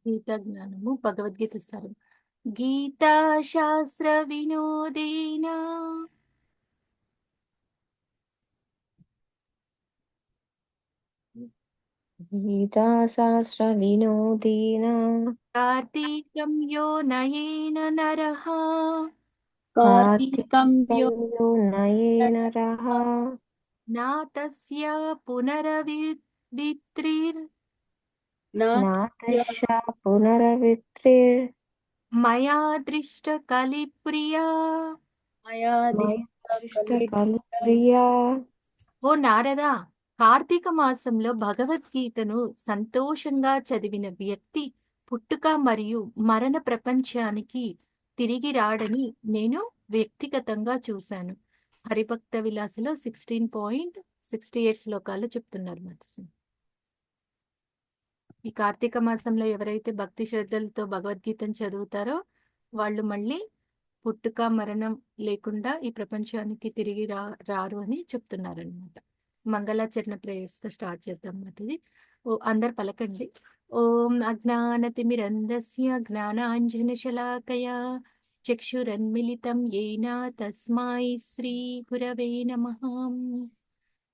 గీతా జ్ఞానము భగవద్గీత సారం. గీతా శాస్త్ర వినోదేన गीताशास्त्रविनोदेन కార్తీకం యో నయేన నరః कार्तिकं यो कार्तिकयो नयेन रः నా తస్య పునరవిద్రిర్ नास्य नातस्य पुनरवित्रिर् మయా దృష్ట కలిప్రియా. मया मयदृष्टकलिप्रिया। ఓ నారదా, కార్తీక మాసంలో భగవద్గీతను సంతోషంగా చదివిన వ్యక్తి పుట్టుక మరియు మరణ ప్రపంచానికి తిరిగి రాడని నేను వ్యక్తిగతంగా చూశాను. హరిభక్త విలాసలో 16.68 శ్లోకాలు చెప్తున్నారు మాతృ. ఈ కార్తీక మాసంలో ఎవరైతే భక్తి శ్రద్ధలతో భగవద్గీతను చదువుతారో వాళ్ళు మళ్ళీ పుట్టుక మరణం లేకుండా ఈ ప్రపంచానికి తిరిగి రారు అని చెప్తున్నారనమాట. మంగళాచరణ ప్రేయర్స్ తో స్టార్ట్ చేద్దాం మాతది. ఓ అందరు పలకండి. ఓం అజ్ఞానతిమిరంధస్య జ్ఞానాంజన శలాకయా చక్షురన్మిళితం యేన తస్మై శ్రీ గురవే నమః.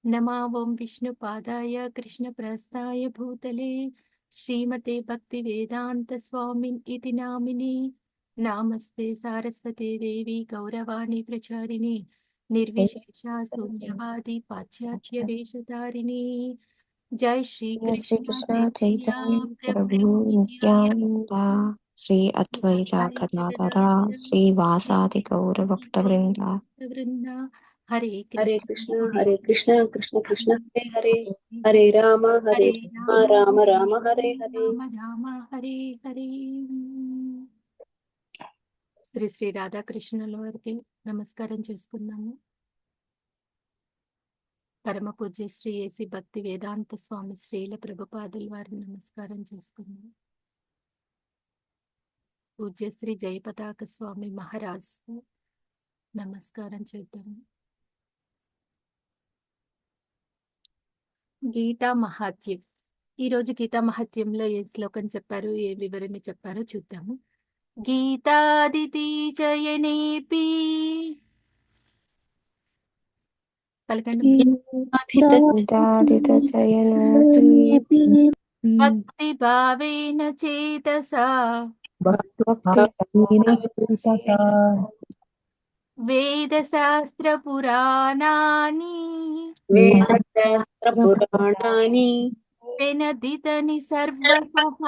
నమా ఓం విష్ణుపాదాయ కృష్ణప్రస్థాయ భూతలే శ్రీమతే భక్తి వేదాంత స్వామిన్ ఇతి నామిని. నామస్తే సారస్వతే దేవి గౌరవాణి ప్రచారిణి నిర్విశేష శూన్యవాది పాశ్చాత్య దేశతారిణి. జై శ్రీ जय श्री కృష్ణ कृष्ण చైతన్య चैतन्य ప్రభు प्रभु నిత్యానంద नित्यानंद श्री अद्वैता गदाधर श्री वासादि गौर भक्तवृंद వృంద. హరే हरे కృష్ణ कृष्ण कृष्ण कृष्ण हरे हरे హరే हरे राम హరే राम राम हरे हरे. రామ రామ హరే హరే. శ్రీ శ్రీ రాధాకృష్ణుల వారికి నమస్కారం చేసుకుందాము. పరమ పూజ్య శ్రీ ఏసి భక్తి వేదాంత స్వామి శ్రీల ప్రభుపాదుల వారిని నమస్కారం చేసుకుందాం. పూజ్య శ్రీ జయపతాక స్వామి మహారాజ్ నమస్కారం చేద్దాము. గీతా మహాత్యం. ఈరోజు గీతా మహత్యంలో ఏ శ్లోకం చెప్పారు, ఏ వివరణ చెప్పారో చూద్దాము. గీతాదితి జయనేపి పలకండి. दादितचयनोऽपि భక్తి భావేన చేతసా వేద శాస్త్ర పురాణాని वेदशास्त्र पुराणानि వినదితని సర్వసః.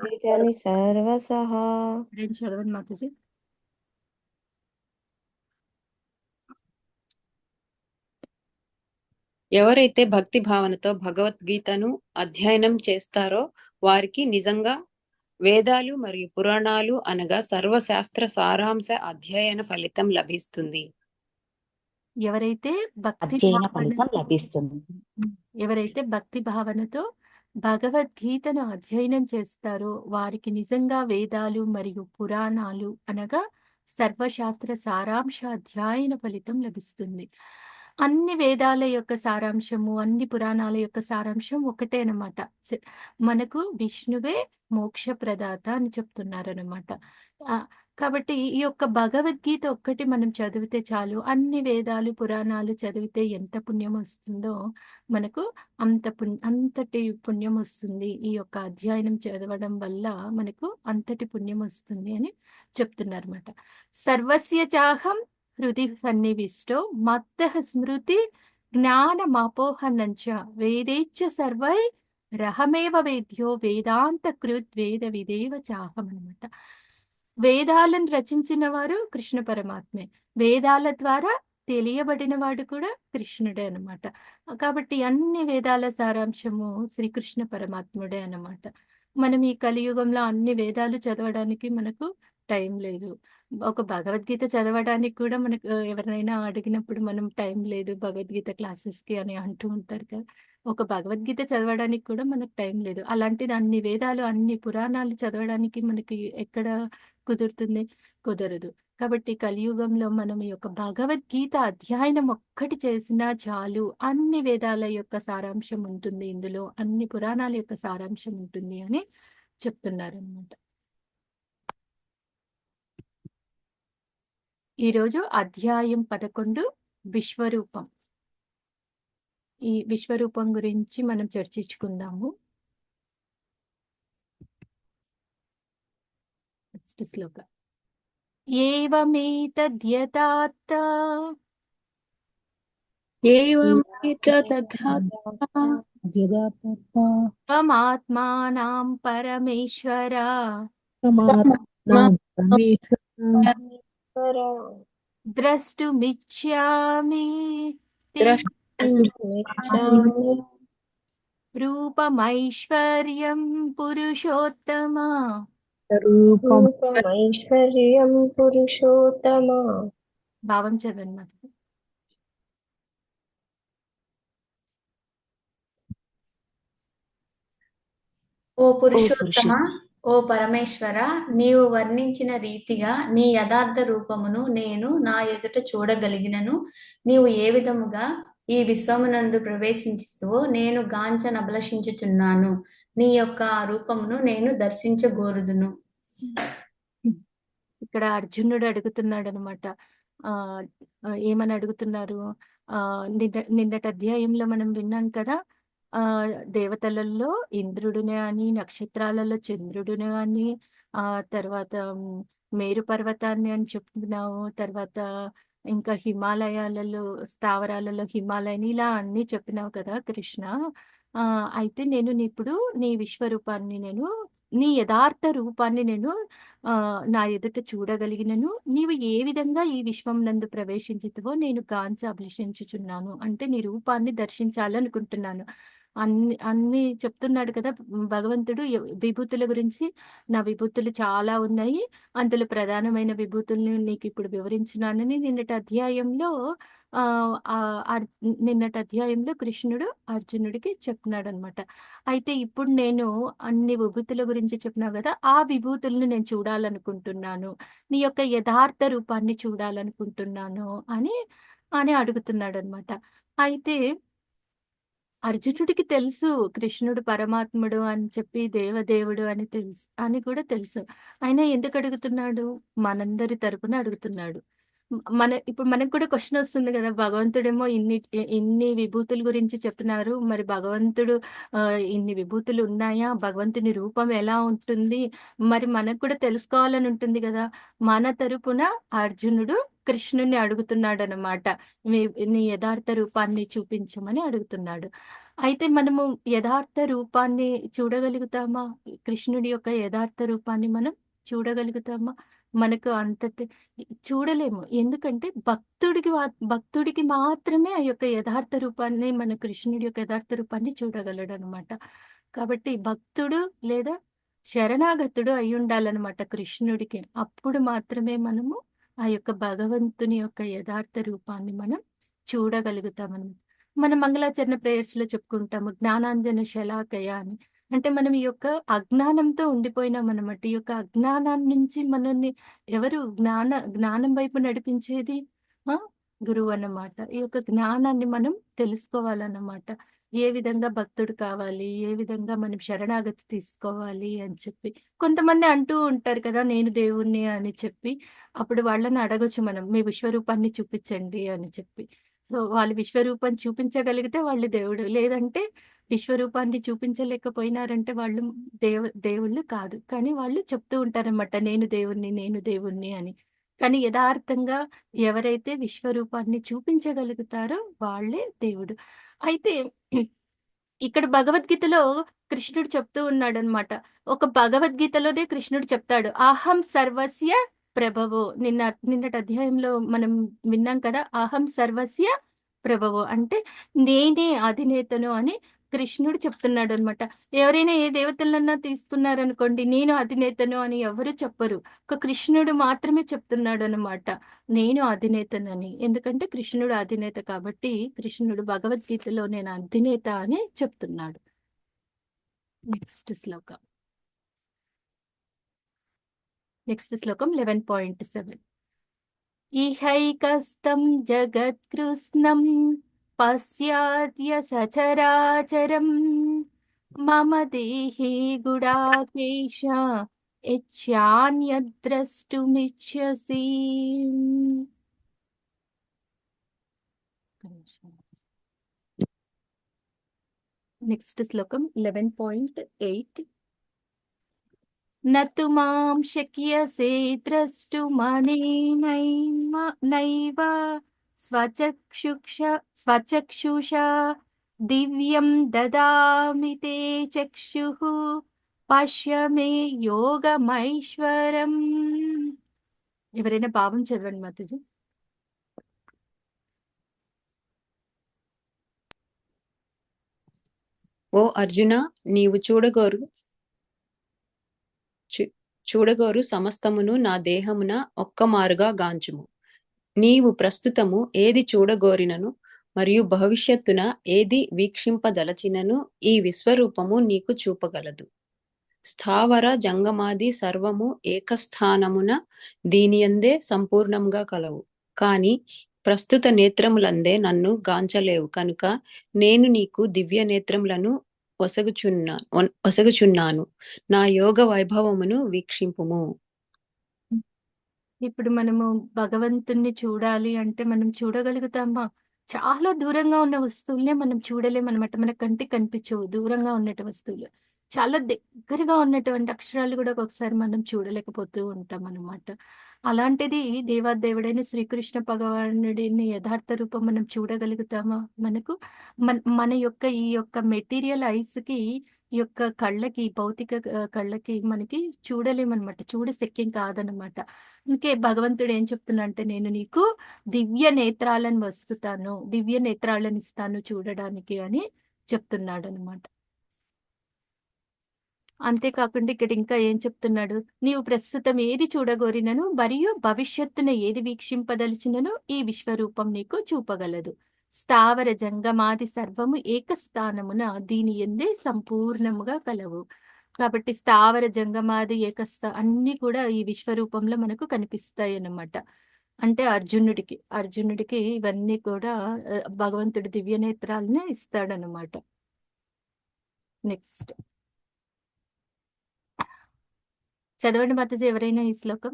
विदितानि सर्वसः। రెండు చదవండి మాతాజీ. ఎవరైతే భక్తి భావనతో భగవద్గీతను అధ్యయనం చేస్తారో వారికి నిజంగా వేదాలు మరియు పురాణాలు అనగా సర్వశాస్త్ర సారాంశ అధ్యయన ఫలితం లభిస్తుంది. ఎవరైతే భక్తి అధ్యయన భావన ఫలితం లభిస్తుంది. ఎవరైతే భక్తి భావనతో భగవద్గీతను అధ్యయనం చేస్తారో వారికి నిజంగా వేదాలు మరియు పురాణాలు అనగా సర్వశాస్త్ర సారాంశ అధ్యయన ఫలితం లభిస్తుంది. అన్ని వేదాల యొక్క సారాంశము, అన్ని పురాణాల యొక్క సారాంశం ఒకటే అన్నమాట. మనకు విష్ణువే మోక్ష ప్రదాత అని చెప్తున్నారనమాట. కాబట్టి ఈ యొక్క భగవద్గీత ఒక్కటి మనం చదివితే చాలు. అన్ని వేదాలు పురాణాలు చదివితే ఎంత పుణ్యం వస్తుందో మనకు అంతటి పుణ్యం వస్తుంది. ఈ యొక్క అధ్యయనం చదవడం వల్ల మనకు అంతటి పుణ్యం వస్తుంది అని చెప్తున్నారు అన్నమాట. సర్వస్య చాహం హృది సన్నివిష్టో మత్తః స్మృతి జ్ఞానమపోహనంచ వేదేచ్చ సర్వై రహమేవ వేద్యో వేదాంత కృత్ వేద విదేవ చాహం అనమాట. వేదాలను రచించిన వారు కృష్ణ పరమాత్మే. వేదాల ద్వారా తెలియబడిన వాడు కూడా కృష్ణుడే అన్నమాట. కాబట్టి అన్ని వేదాల సారాంశము శ్రీకృష్ణ పరమాత్ముడే అన్నమాట. మనం ఈ కలియుగంలో అన్ని వేదాలు చదవడానికి మనకు టైం లేదు. ఒక భగవద్గీత చదవడానికి కూడా మనకు ఎవరైనా అడిగినప్పుడు మనం టైం లేదు భగవద్గీత క్లాసెస్కి అని అంటూ ఉంటారు కదా. ఒక భగవద్గీత చదవడానికి కూడా మనకు టైం లేదు. అలాంటిది అన్ని వేదాలు అన్ని పురాణాలు చదవడానికి మనకి ఎక్కడ కుదురుతుంది? కుదరదు. కాబట్టి కలియుగంలో మనం ఈ యొక్క భగవద్గీత అధ్యయనం ఒక్కటి చేసినా చాలు. అన్ని వేదాల యొక్క సారాంశం ఉంటుంది ఇందులో, అన్ని పురాణాల యొక్క సారాంశం ఉంటుంది అని చెప్తున్నారనమాట. ఈరోజు అధ్యాయం 11 విశ్వరూపం. ఈ విశ్వరూపం గురించి మనం చర్చించుకుందాము. నెక్స్ట్ శ్లోక. ఏవమేతద్యథార్థ త్వమాత్మానం పరమేశ్వర ద్రష్టుమిచ్ఛామి తే రూపమైశ్వర్యం పురుషోత్తమ. రూపమైశ్వర్యం పురుషోత్తమ. భావం చదవండి మాకు. ఓ పురుషోత్తమ, ఓ పరమేశ్వర, నీవు వర్ణించిన రీతిగా నీ యథార్థ రూపమును నేను నా ఎదుట చూడగలిగినను. నీవు ఏ విధముగా ఈ విశ్వమునందు ప్రవేశించుతువో నేను గాంచనభిలషించుచున్నాను. నీ యొక్క ఆ రూపమును నేను దర్శించగోరుదును. ఇక్కడ అర్జునుడు అడుగుతున్నాడు అనమాట. ఏమని అడుగుతున్నారు? నిన్నటి అధ్యాయంలో మనం విన్నాం కదా, దేవతలలో ఇంద్రుడిని అని, నక్షత్రాలలో చంద్రుడిని అని, తర్వాత మేరు పర్వతాన్ని అని చెప్తున్నావు, తర్వాత ఇంకా హిమాలయాలలో స్థావరాలలో హిమాలయని, ఇలా అన్ని చెప్పినావు కదా కృష్ణ. అయితే నేను ఇప్పుడు నీ విశ్వరూపాన్ని, నేను నీ యథార్థ రూపాన్ని నేను నా ఎదుట చూడగలిగినను. నీవు ఏ విధంగా ఈ విశ్వం నందు ప్రవేశించుతువో నేను గాంచ అభిలషించుచున్నాను. అంటే నీ రూపాన్ని దర్శించాలనుకుంటున్నాను. అన్ని చెప్తున్నాడు కదా భగవంతుడు. విభూతుల గురించి, నా విభూతులు చాలా ఉన్నాయి, అందులో ప్రధానమైన విభూతుల్ని నీకు ఇప్పుడు వివరించినానని నిన్నటి అధ్యాయంలో కృష్ణుడు అర్జునుడికి చెప్తున్నాడు అనమాట. అయితే ఇప్పుడు నేను అన్ని విభూతుల గురించి చెప్పినావు కదా, ఆ విభూతుల్ని నేను చూడాలనుకుంటున్నాను, నీ యొక్క యథార్థ రూపాన్ని చూడాలనుకుంటున్నాను అని అని అడుగుతున్నాడు అనమాట. అయితే అర్జునుడికి తెలుసు కృష్ణుడు పరమాత్ముడు అని చెప్పి, దేవదేవుడు అని తెలుసు అని కూడా తెలుసు. అయినా ఎందుకు అడుగుతున్నాడు? మనందరి తరపున అడుగుతున్నాడు. ఇప్పుడు మనకు కూడా క్వశ్చన్ వస్తుంది కదా, భగవంతుడేమో ఇన్ని విభూతుల గురించి చెప్తున్నారు, మరి భగవంతుడు ఇన్ని విభూతులు ఉన్నాయా, భగవంతుని రూపం ఎలా ఉంటుంది, మరి మనకు కూడా తెలుసుకోవాలని ఉంటుంది కదా. మన తరపున అర్జునుడు కృష్ణుని అడుగుతున్నాడు అనమాట. నీ యథార్థ రూపాన్ని చూపించమని అడుగుతున్నాడు. అయితే మనము యథార్థ రూపాన్ని చూడగలుగుతామా? కృష్ణుడి యొక్క యథార్థ రూపాన్ని మనం చూడగలుగుతామా? మనకు అంతటి చూడలేము. ఎందుకంటే భక్తుడికి మాత్రమే ఆ యొక్క యథార్థ రూపాన్ని, మన కృష్ణుడి యొక్క యథార్థ రూపాన్ని చూడగలడు అనమాట. కాబట్టి భక్తుడు లేదా శరణాగతుడు అయి ఉండాలన్నమాట కృష్ణుడికి. అప్పుడు మాత్రమే మనము ఆ యొక్క భగవంతుని యొక్క యథార్థ రూపాన్ని మనం చూడగలుగుతామన్నమాట. మనం మంగళాచరణ ప్రేయర్స్ లో చెప్పుకుంటాము జ్ఞానాంజన శలాకయ అని. అంటే మనం ఈ యొక్క అజ్ఞానంతో ఉండిపోయినాం అన్నమాట. ఈ యొక్క అజ్ఞానాన్ని నుంచి మనల్ని ఎవరు జ్ఞానం వైపు నడిపించేది? గురువు అన్నమాట. ఈ యొక్క జ్ఞానాన్ని మనం తెలుసుకోవాలన్నమాట. ఏ విధంగా భక్తుడు కావాలి, ఏ విధంగా మనం శరణాగతి తీసుకోవాలి అని చెప్పి. కొంతమంది అంటూ ఉంటారు కదా, నేను దేవుణ్ణి అని చెప్పి. అప్పుడు వాళ్ళని అడగొచ్చు మనం, మీ విశ్వరూపాన్ని చూపించండి అని చెప్పి. సో వాళ్ళు విశ్వరూపం చూపించగలిగితే వాళ్ళు దేవుడు, లేదంటే విశ్వరూపాన్ని చూపించలేకపోయినారంటే వాళ్ళు దేవుళ్ళు కాదు. కానీ వాళ్ళు చెప్తూ ఉంటారన్నమాట, నేను దేవుణ్ణి అని. కానీ యథార్థంగా ఎవరైతే విశ్వరూపాన్ని చూపించగలుగుతారో వాళ్ళే దేవుడు. అయితే ఇక్కడ భగవద్గీతలో కృష్ణుడు చెప్తూ ఉన్నాడనమాట. ఒక భగవద్గీతలోనే కృష్ణుడు చెప్తాడు, అహం సర్వస్య ప్రభవో. నిన్నటి అధ్యాయంలో మనం విన్నాం కదా, అహం సర్వస్య ప్రభవో అంటే నేనే అధినేతను అని కృష్ణుడు చెప్తున్నాడు అనమాట. ఎవరైనా ఏ దేవతలన్నా తీసుకున్నారనుకోండి, నేను అధినేతను అని ఎవరు చెప్పరు. ఒక కృష్ణుడు మాత్రమే చెప్తున్నాడు అనమాట, నేను అధినేతనని. ఎందుకంటే కృష్ణుడు అధినేత కాబట్టి కృష్ణుడు భగవద్గీతలో నేను అధినేత అని చెప్తున్నాడు. నెక్స్ట్ శ్లోకం 11.7. ఇహైకస్తం జగత్కృష్ణం పశ్యాద్య సచరాచరం మమ దేహే గుడాకేశ యచ్చాన్యద్రష్టుమిచ్చసి. నెక్స్ట్ శ్లోకం 11.8. నతు మాం శక్యసే ద్రష్టుమనేనైవ స్వచక్షుషా దివ్యం దదామి తే చక్షుః పశ్య మే యోగమైశ్వరం. ఎవరైనా భావం చదవండి మాతాజీ. ఓ అర్జున, నీవు చూడగోరు సమస్తమును నా దేహమున ఒక్కమారుగా గాంచుము. నీవు ప్రస్తుతము ఏది చూడగోరినను మరియు భవిష్యత్తున ఏది వీక్షింపదలచినను ఈ విశ్వరూపము నీకు చూపగలదు. స్థావర జంగమాది సర్వము ఏకస్థానమున దీనియందే సంపూర్ణంగా కలవు. కాని ప్రస్తుత నేత్రములందే నన్ను గాంచలేవు కనుక నేను నీకు దివ్య నేత్రములను ఒసగుచున్నాను. నా యోగ వైభవమును వీక్షింపుము. ఇప్పుడు మనము భగవంతుణ్ణి చూడాలి అంటే మనం చూడగలుగుతామా? చాలా దూరంగా ఉన్న వస్తువులనే మనం చూడలేమన్నమాట. మన కంటికి కనిపించవు దూరంగా ఉన్నటువంటి వస్తువులు. చాలా దగ్గరగా ఉన్నటువంటి అక్షరాలు కూడా ఒక్కొక్కసారి మనం చూడలేకపోతూ ఉంటాం అన్నమాట. అలాంటిది దేవాదేవుడైన శ్రీకృష్ణ భగవానుడిని యథార్థ రూపం మనం చూడగలుగుతామా? మనకు మన యొక్క ఈ యొక్క మెటీరియల్ ఐస్‌కి, ఈ యొక్క కళ్ళకి, భౌతిక కళ్ళకి మనకి చూడలేమన్నమాట. చూడ శక్యం కాదన్నమాట. అందుకే భగవంతుడు ఏం చెప్తున్నా అంటే, నేను నీకు దివ్య నేత్రాలను వసుకుతాను, దివ్య నేత్రాలను ఇస్తాను చూడడానికి అని చెప్తున్నాడు అనమాట. అంతేకాకుండా ఇక్కడ ఇంకా ఏం చెప్తున్నాడు, నీవు ప్రస్తుతం ఏది చూడగోరినను మరియు భవిష్యత్తున ఏది వీక్షింపదలిచినను ఈ విశ్వరూపం నీకు చూపగలదు. స్థావర జంగమాది సర్వము ఏకస్థానమున దీని ఎందే సంపూర్ణముగా కలవు. కాబట్టి స్థావర జంగమాది అన్ని కూడా ఈ విశ్వరూపంలో మనకు కనిపిస్తాయి అన్నమాట. అంటే అర్జునుడికి ఇవన్నీ కూడా భగవంతుడు దివ్య నేత్రాలనే ఇస్తాడనమాట. నెక్స్ట్ చదవండి మాతాజీ ఎవరైనా ఈ శ్లోకం.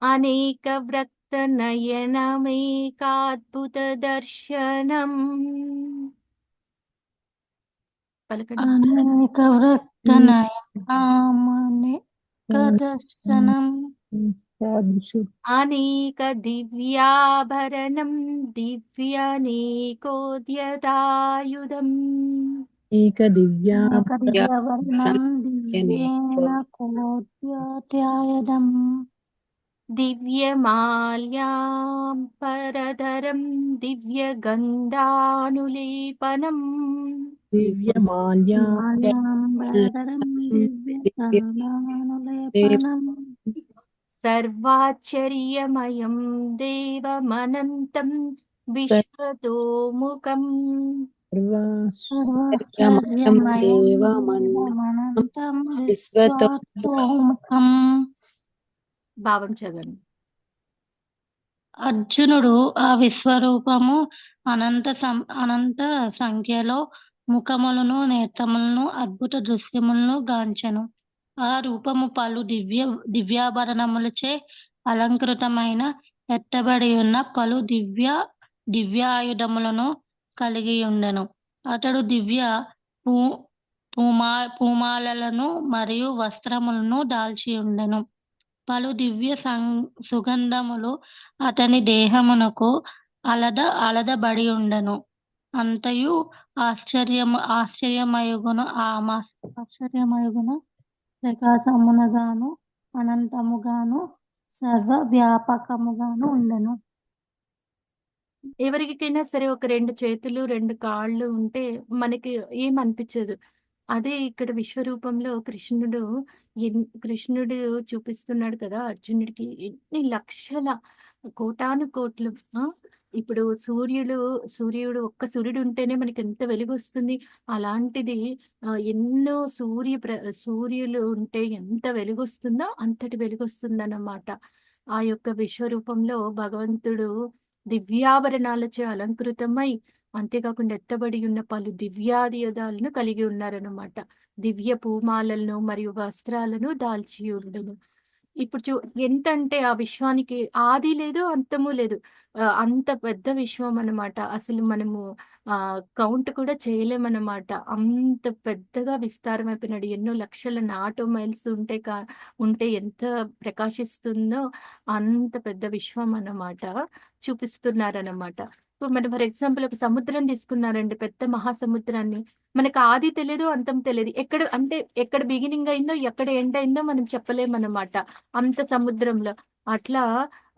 అనేక వ్రక్త నయనమేకాద్భుత దర్శనం. పలకండి. అనేక వృత్త నయనమేక దర్శనం అనేక దివ్యాభరణం దివ్యనేకోద్యదాయుధం. దివ్యవర్ణం దివ్యేన కోద్యదాయుధం. దివ్యమాల్యాం పరధరం దివ్యగంధానులేపనం. దివ్యమాల్యాంబరధరం దివ్యగంధానులేపనం. సర్వాశ్చర్యమయం దేవమనంతం విశ్వతోముఖం. సర్వాశ్చర్యమయం విశ్వతోముఖం. భావం చదవండి. అర్జునుడు ఆ విశ్వరూపము అనంత సంఖ్యలో ముఖములను, నేత్రములను, అద్భుత దృశ్యములను గాంచెను. ఆ రూపము పలు దివ్యాభరణములచే అలంకృతమైన ఎత్తబడి ఉన్న పలు దివ్యాయుధములను కలిగి ఉండెను. అతడు దివ్య పూమాలలను మరియు వస్త్రములను దాల్చి ఉండెను. పలు దివ్య సుగంధములు అతని దేహమునకు అలదబడి ఉండెను. అంతయు ఆశ్చర్యమయుగును ప్రకాశమునగాను అనంతముగాను సర్వవ్యాపకముగాను ఉండెను. ఎవరికైనా సరే ఒక 2 చేతులు 2 కాళ్ళు ఉంటే మనకి ఏమనిపించదు. అదే ఇక్కడ విశ్వరూపంలో కృష్ణుడు చూపిస్తున్నాడు కదా అర్జునుడికి. ఎన్ని లక్షల కోటాను కోట్లు. ఇప్పుడు ఒక్క సూర్యుడు ఉంటేనే మనకి ఎంత వెలుగు వస్తుంది. అలాంటిది ఎన్నో సూర్యులు ఉంటే ఎంత వెలుగు వస్తుందో అంతటి వెలుగు వస్తుందన్నమాట. ఆ యొక్క విశ్వరూపంలో భగవంతుడు దివ్యాభరణాలచే అలంకృతమై అంతేకాకుండా ఎత్తబడి ఉన్న పలు దివ్యాదియుధాలను కలిగి ఉన్నారన్నమాట. దివ్య పూమాలలను మరియు వస్త్రాలను దాల్చి ఉండెను. ఇప్పుడు ఎంతంటే ఆ విశ్వానికి ఆది లేదు, అంతము లేదు. అంత పెద్ద విశ్వం అన్నమాట. అసలు మనము కౌంట్ కూడా చేయలేమన్నమాట. అంత పెద్దగా విస్తారమైపోయినాడు. ఎన్నో లక్షల నాటో మైల్స్ ఉంటే ఎంత ప్రకాశిస్తుందో అంత పెద్ద విశ్వం అన్నమాట చూపిస్తున్నారన్నమాట. ఇప్పుడు మనం ఫర్ ఎగ్జాంపుల్ ఒక సముద్రం తీసుకున్నారండి, పెద్ద మహాసముద్రాన్ని. మనకు ఆది తెలియదు, అంతం తెలియదు. ఎక్కడ బిగినింగ్ అయిందో, ఎక్కడ ఎండ్ అయిందో మనం చెప్పలేమన్నమాట. అంత సముద్రంలో. అట్లా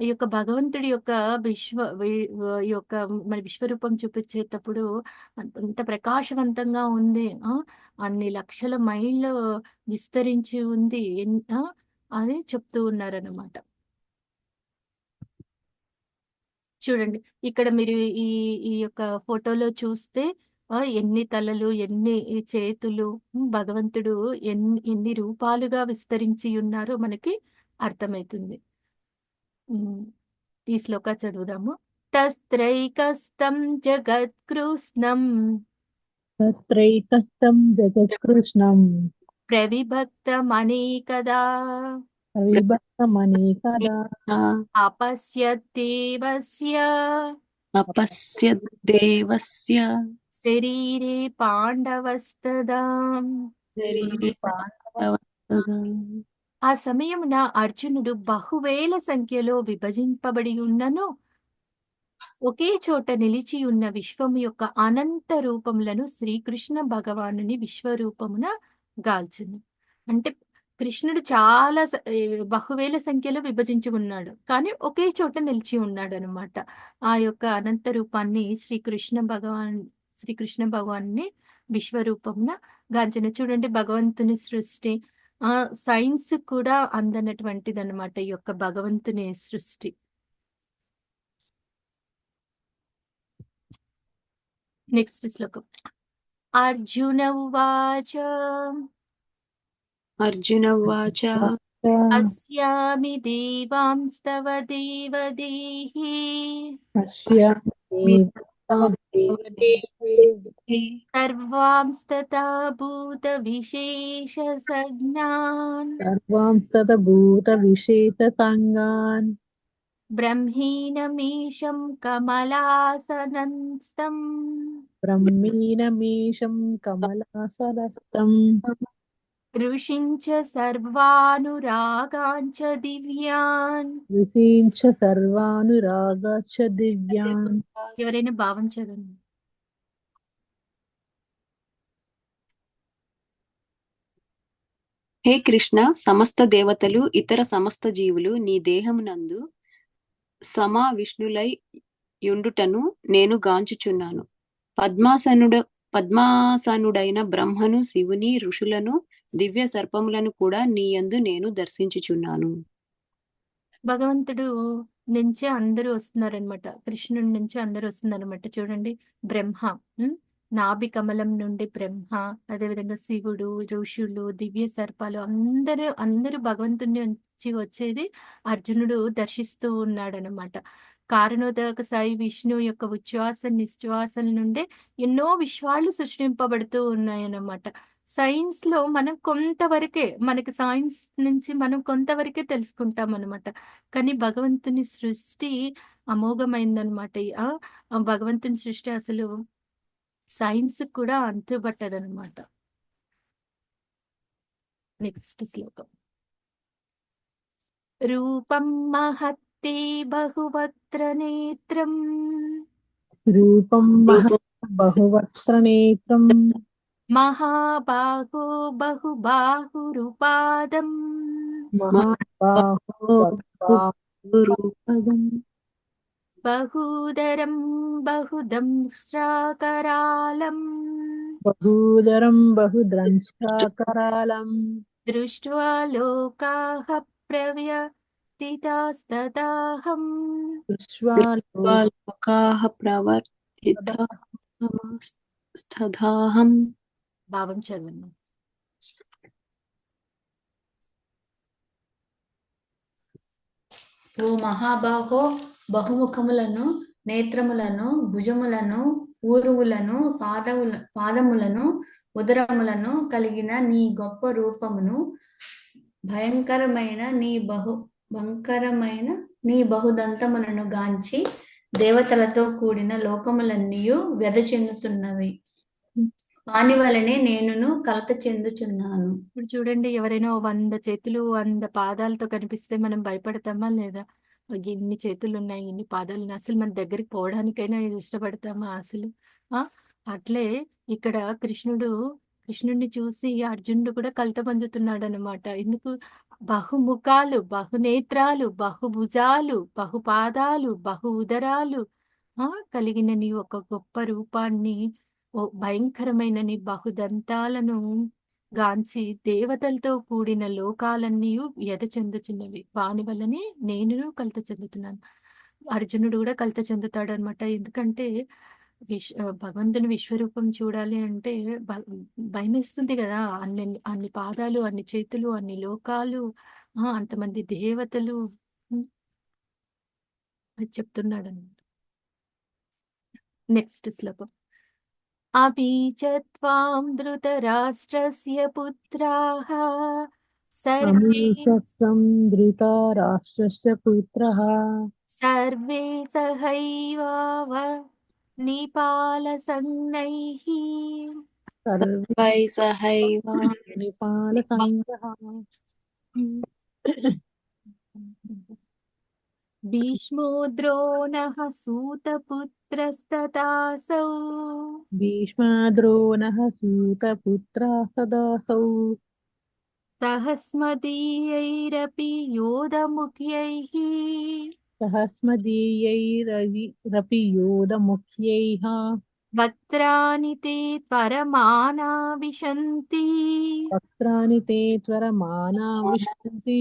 ఈ యొక్క భగవంతుడి యొక్క ఈ యొక్క మన విశ్వరూపం చూపించేటప్పుడు అంత ప్రకాశవంతంగా ఉంది. అన్ని లక్షల మైళ్ళు విస్తరించి ఉంది. అని చెప్తూ ఉన్నారన్నమాట. చూడండి, ఇక్కడ మీరు ఈ ఈ యొక్క ఫోటోలో చూస్తే ఎన్ని తలలు, ఎన్ని చేతులు, భగవంతుడు ఎన్ని రూపాలుగా విస్తరించి ఉన్నారో మనకి అర్థమవుతుంది. ఈ శ్లోక చదువుదాము. తస్త్రైకస్తం జగత్కృష్ణం తత్రైకస్తం జగత్కృష్ణం ప్రవిభక్తమనేకదా విభక్తమనేకదా అపశ్యద్దేవస్య అపశ్యద్దేవస్య శరీరే పాండవస్తదా. శరీరే పాండవస్తదా. ఆ సమయమున అర్జునుడు బహువేల సంఖ్యలో విభజింపబడి ఉన్నను ఒకే చోట నిలిచి ఉన్న విశ్వము యొక్క అనంత రూపములను శ్రీకృష్ణ భగవానుని విశ్వరూపమున గాల్చును. అంటే కృష్ణుడు చాలా బహువేల సంఖ్యలో విభజించి ఉన్నాడు, కానీ ఒకే చోట నిలిచి ఉన్నాడు అనమాట. ఆ యొక్క అనంత రూపాన్ని శ్రీకృష్ణ భగవాన్ని విశ్వరూపమున గాంచను. చూడండి, భగవంతుని సృష్టి సైన్స్ కూడా అందనటువంటిది అనమాట ఈ యొక్క భగవంతుని సృష్టి. నెక్స్ట్ శ్లోకం. అర్జున ఉవాచ అర్జున ఉవాచ అస్యామి దేవాంస్తవ దేవదేహి సర్వాంస్తతా భూత విశేష సజ్ఞాన్ బ్రహ్మీనమీశం కమలాసనస్థం ఋషించ సర్వానురాగాంచ దివ్యాన్. ఎవరైనా భావం చదవండి. హే కృష్ణ, సమస్త దేవతలు ఇతర సమస్త జీవులు నీ దేహమునందు సమావిష్ణులై యుండుటను నేను గాంచుచున్నాను. పద్మాసనుడైన బ్రహ్మను, శివుని, ఋషులను, దివ్య సర్పములను కూడా నీ యందు నేను దర్శించుచున్నాను. భగవంతుడు నుంచే అందరూ వస్తున్నారనమాట. కృష్ణుడి నుంచి అందరూ వస్తున్నారనమాట. చూడండి, బ్రహ్మ, నాభి కమలం నుండి బ్రహ్మ, అదేవిధంగా శివుడు, ఋషులు, దివ్య సర్పాలు అందరూ భగవంతుని నుంచి వచ్చేది అర్జునుడు దర్శిస్తూ ఉన్నాడనమాట. కారణోదక సాయి విష్ణు యొక్క ఉచ్ఛ్వాస నిశ్వాసల నుండే ఎన్నో విశ్వాలు సృష్టింపబడుతూ ఉన్నాయన్నమాట. సైన్స్ లో మనం కొంతవరకే, మనకి సైన్స్ నుంచి మనం కొంతవరకే తెలుసుకుంటాం అనమాట. కానీ భగవంతుని సృష్టి అమోఘమైందనమాట. భగవంతుని సృష్టి అసలు సైన్స్ కూడా అంతుబట్టదనమాట. నెక్స్ట్ శ్లోకం. రూపం మహత్తే బహువక్త్ర నేత్రం మహాబాహో బహుబాహురుపాదం బహూదరం బహుదంశ్రాకరాళం దృష్ట్వా లోకాః ప్రవ్యతితాస్తదాహం భావం చదవండి. ఓ మహాబాహో, బహుముఖములను, నేత్రములను, భుజములను, ఊరువులను, పాదములను, ఉదరములను కలిగిన నీ గొప్ప రూపమును, భయంకరమైన నీ బహుదంతములను గాంచి దేవతలతో కూడిన లోకములన్నీయు వ్యధ చెందుతున్నవి. వాని వలనే నేనును కలత చెందుచున్నాను. ఇప్పుడు చూడండి, ఎవరైనా 100 చేతులు 100 పాదాలతో కనిపిస్తే మనం భయపడతామా లేదా? ఇన్ని చేతులు ఉన్నాయి, ఇన్ని పాదాలు ఉన్నాయి, అసలు మన దగ్గరికి పోవడానికైనా ఇష్టపడతామా అసలు? అట్లే ఇక్కడ కృష్ణుడిని చూసి అర్జునుడు కూడా కలత పొందుతున్నాడు అనమాట. ఎందుకు? బహుముఖాలు, బహునేత్రాలు, బహుభుజాలు, బహుపాదాలు, బహు ఉదరాలు కలిగిన నీ ఒక గొప్ప రూపాన్ని, ఓ భయంకరమైన నీ బహుదంతాలను గాంచి దేవతలతో కూడిన లోకాలన్నీ వ్యధ చెందుచున్నవి. వాని వల్లనే నేను కలత చెందుతున్నాను. అర్జునుడు కూడా కలత చెందుతాడు అనమాట. ఎందుకంటే భగవంతుని విశ్వరూపం చూడాలి అంటే భయమేస్తుంది కదా. అన్ని పాదాలు, అన్ని చేతులు, అన్ని లోకాలు, అంతమంది దేవతలు అది చెప్తున్నాడు అనమాట. నెక్స్ట్ శ్లోకం. अपि च त्वां धृतराष्ट्रस्य पुत्राः सर्वे अमीचत्वं धृतराष्ट्रस्य पुत्रः सर्वे सहैवाव निपालसंज्ञैः सर्वे వై సహైవ निपालसङ्गः भीष्मो द्रोणः सूतपुत्रस्तथासौ भीष्मद्रोणः सूतपुत्रः सदासौ सहस्मदीयैरपि योधमुख्यैः सहस्मदीयैरपि योधमुख्यैः वक्त्राणि ते त्वरमाणा विशन्ति वक्त्राणि ते त्वरमाणा विशन्ति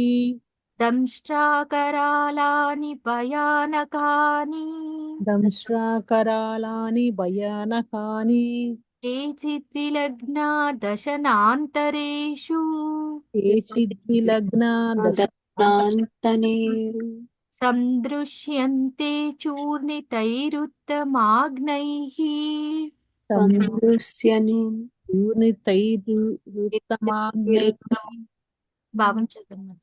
दंष्ट्राकरालानि भयानकानि दंष्ट्राकरालानि भयानकानि केचित् विलग्ना दशनान्तरेषु केचिद्विलग्ना దశనాంతనేరు सन्दृश्यन्ते चूर्णितैरुत्तमाग्नैः సందృశ్యని पूर्णितैरुत्तमाग्नैः భావం చదవండి.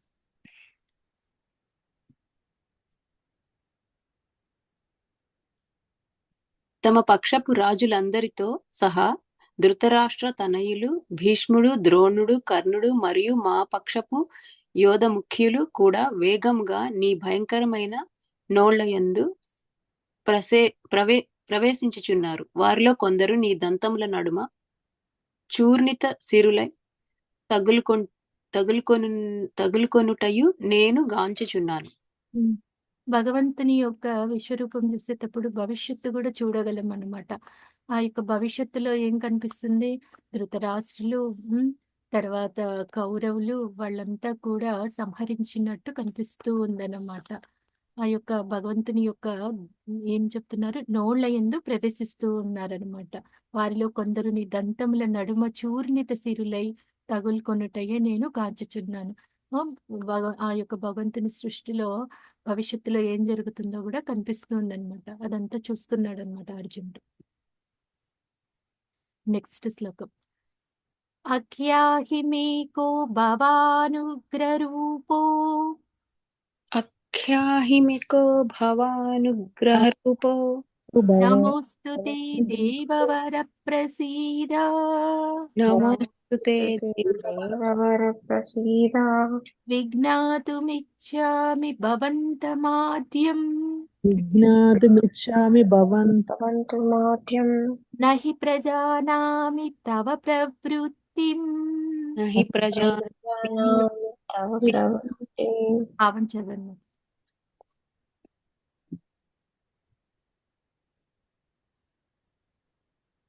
తమ పక్షపు రాజులందరితో సహా ధృతరాష్ట్ర తనయులు భీష్ముడు, ద్రోణుడు, కర్ణుడు మరియు మా పక్షపు యోధ ముఖ్యులు కూడా వేగంగా నీ భయంకరమైన నోళ్లయందు ప్రవేశించుచున్నారు. వారిలో కొందరు నీ దంతముల నడుమ చూర్ణిత సిరులై తగులుకొనుటయు నేను గాంచుచున్నాను. భగవంతుని యొక్క విశ్వరూపం చూసేటప్పుడు భవిష్యత్తు కూడా చూడగలం అన్నమాట. ఆ యొక్క భవిష్యత్తులో ఏం కనిపిస్తుంది? ధృతరాష్ట్రులు, తర్వాత కౌరవులు వాళ్ళంతా కూడా సంహరించినట్టు కనిపిస్తూ ఉందన్నమాట. ఆ యొక్క భగవంతుని యొక్క ఏం చెప్తున్నారు? నోళ్ల యందు ప్రవేశిస్తూ ఉన్నారనమాట. వారిలో కొందరు నీ దంతముల నడుమ చూర్ణిత సిరులై తగులుకొనుటయే నేను కాంచుచున్నాను. ఆ యొక్క భగవంతుని సృష్టిలో భవిష్యత్తులో ఏం జరుగుతుందో కూడా కనిపిస్తుంది అనమాట. అదంతా చూస్తున్నాడు అనమాట అర్జునుడు. నెక్స్ట్ శ్లోకం. అఖ్యాహిమేకో భవానుగ్రరూపో అఖ్యాహిమికో భవానుగ్రహరూపో నమోస్తు తే దేవవర ప్రసీద నమోస్తుతే దేవవరప్రసీద విజ్ఞాతుమిచ్ఛామి భవంతమాద్యం విజ్ఞాతుమిచ్చామి భవంతుమాద్యం నహి ప్రజానామి తవ ప్రవృత్తిం. నహి ప్రజా జానామి తవ ప్రవృత్తిం. భావం చదవండి.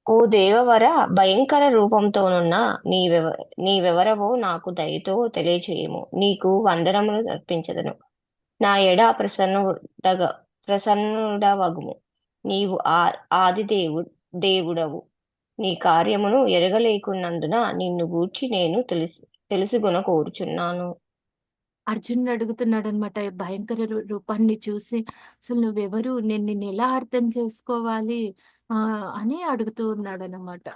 ఓ దేవవర, భయంకర రూపంతోనున్న నీవెవరవో నాకు దయతో తెలియచేయము. నీకు వందనములు అర్పించదను. నా ఎడ ప్రసన్నుడవగుము. నీవు ఆది దేవుడవు. నీ కార్యమును ఎరగలేకున్నందున నిన్ను గూర్చి నేను తెలుసుకొన కోరుచున్నాను. అర్జునుడు అడుగుతున్నాడు అనమాట భయంకర రూపాన్ని చూసి, అసలు నువ్వెవరు, నేను నిన్ను ఎలా అర్థం చేసుకోవాలి అని అడుగుతూ ఉన్నాడు అనమాట.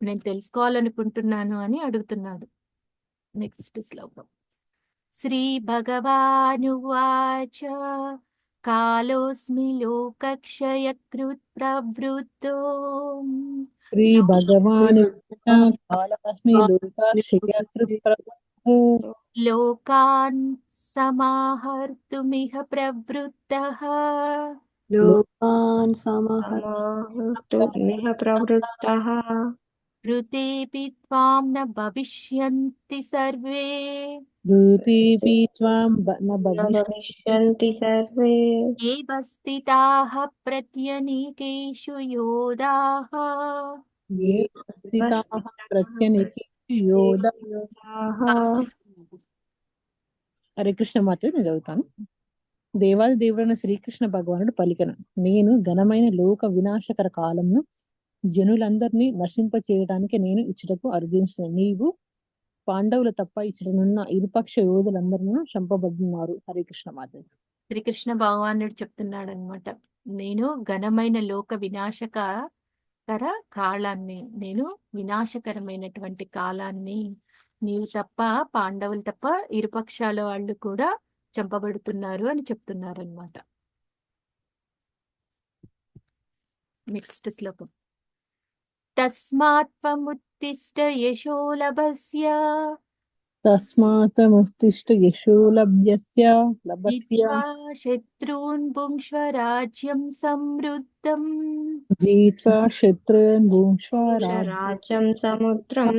నేను తెలుసుకోవాలనుకుంటున్నాను అని అడుగుతున్నాడు. నెక్స్ట్ శ్లోకం. శ్రీ భగవానువాచ కాలోస్మి లోకక్షయకృత్ ప్రవృత్తో శ్రీ భగవాను కాళాస్మి లోకాశ్రయకృత్ ప్రవృత్తో లోకాన్ సమాహర్తుమిహ ప్రవృత్తః లోకాన్ సమాహర్ సమాహర్తుమిహ ప్రవృత్తః ఋతేపి త్వాం న భవిష్యంతి సర్వే ఋతేపి త్వాం న న భవిష్యతి భవిష్యంతి సర్వే ఏవ స్థితాః ప్రత్యనీకేషు యోధాః ఏ స్థితాః ప్రత్యనికేషు యోధా. హరే కృష్ణ మాత్రం నేను చదువుతాను. దేవాది దేవుడైన శ్రీకృష్ణ భగవానుడు పలికెను, నేను ఘనమైన లోక వినాశకర కాలంను జనులందరినీ నశింప చేయడానికి నేను ఇచ్చటకు అర్జించిన నీవు పాండవులు తప్ప ఇచ్చటనున్న ఇరుపక్ష యోధులందరూ చంపబడుతున్నారు. హరే కృష్ణ మాత్రం. శ్రీకృష్ణ భగవానుడు చెప్తున్నాడు అనమాట, నేను ఘనమైన లోక వినాశకర కాలాన్ని, నేను వినాశకరమైనటువంటి కాలాన్ని, నీవు తప్ప పాండవులు తప్ప ఇరుపక్షాల వాళ్ళు కూడా చంపబడుతున్నారు అని చెప్తున్నారు అనమాట. నెక్స్ట్ శ్లోకం. తస్మాత్వముత్తిష్ట యశోలభస్య తస్మాతముత్తిష్ట యశో లభ్యస్య జిత్వా శత్రూన్ భుంక్ష్వ రాజ్యం సమృద్ధం జీత్వా శత్రున్ భుంక్ష్వ రాజ్యం సముద్రం